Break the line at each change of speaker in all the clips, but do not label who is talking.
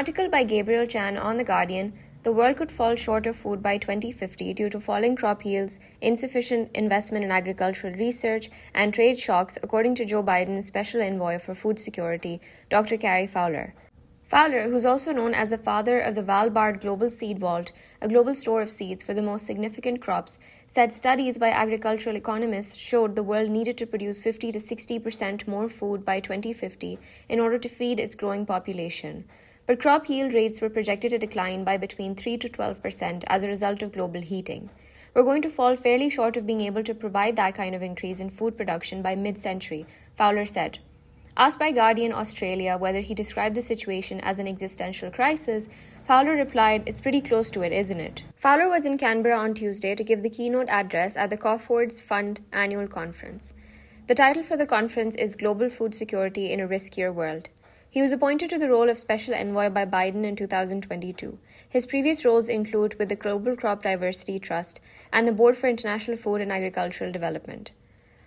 article by Gabriel Chan on The Guardian, the world could fall short of food by 2050 due to falling crop yields, insufficient investment in agricultural research, and trade shocks, according to Joe Biden's special envoy for food security, Dr. Cary Fowler. Fowler, who's also known as the father of the Valbard Global Seed Vault, a global store of seeds for the most significant crops, said studies by agricultural economists showed the world needed to produce 50 to 60% more food by 2050 in order to feed its growing population. But crop yield rates were projected to decline by between 3 to 12% as a result of global heating. We're going to fall fairly short of being able to provide that kind of increase in food production by mid-century, Fowler said. Asked by Guardian Australia whether he described the situation as an existential crisis, Fowler replied, "It's pretty close to it, isn't it?" Fowler was in Canberra on Tuesday to give the keynote address at the Coffords Fund annual conference. The title for the conference is Global Food Security in a Riskier World. He was appointed to the role of Special Envoy by Biden in 2022. His previous roles include with the Global Crop Diversity Trust and the Board for International Food and Agricultural Development.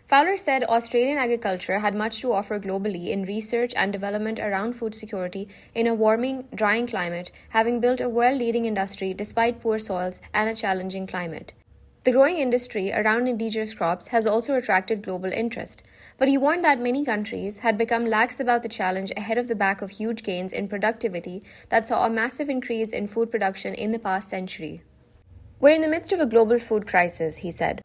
Fowler said Australian agriculture had much to offer globally in research and development around food security in a warming, drying climate, having built a world-leading industry despite poor soils and a challenging climate. The growing industry around indigenous crops has also attracted global interest, but he warned that many countries had become lax about the challenge ahead of the back of huge gains in productivity that saw a massive increase in food production in the past century. "We're in the midst of a global food crisis," he said.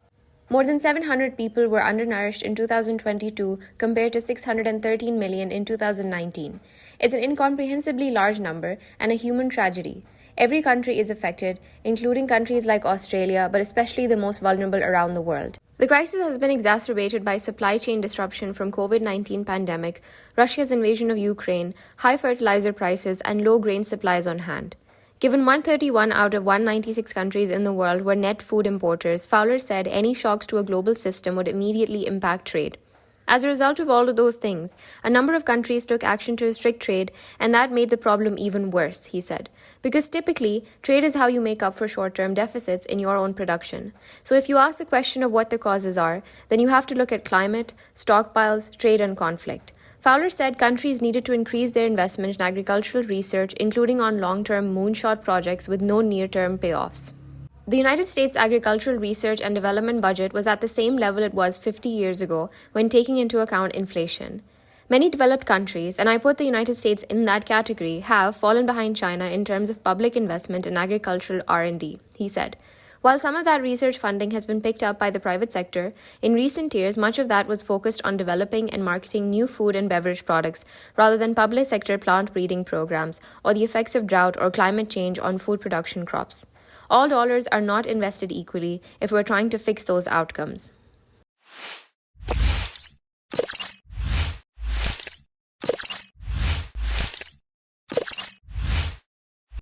More than 700 people were undernourished in 2022 compared to 613 million in 2019. It's an incomprehensibly large number and a human tragedy. Every country is affected, including countries like Australia, but especially the most vulnerable around the world. The crisis has been exacerbated by supply chain disruption from COVID-19 pandemic, Russia's invasion of Ukraine, high fertilizer prices, and low grain supplies on hand. Given 131 out of 196 countries in the world were net food importers, Fowler said any shocks to a global system would immediately impact trade. As a result of all of those things, a number of countries took action to restrict trade, and that made the problem even worse, he said. Because typically, trade is how you make up for short-term deficits in your own production. So if you ask the question of what the causes are, then you have to look at climate, stockpiles, trade, and conflict. Fowler said countries needed to increase their investment in agricultural research, including on long-term moonshot projects with no near-term payoffs. The United States agricultural research and development budget was at the same level it was 50 years ago when taking into account inflation. Many developed countries, and I put the United States in that category, have fallen behind China in terms of public investment in agricultural R&D, he said. While some of that research funding has been picked up by the private sector, in recent years much of that was focused on developing and marketing new food and beverage products rather than public sector plant breeding programs or the effects of drought or climate change on food production crops. All dollars are not invested equally if we're trying to fix those outcomes.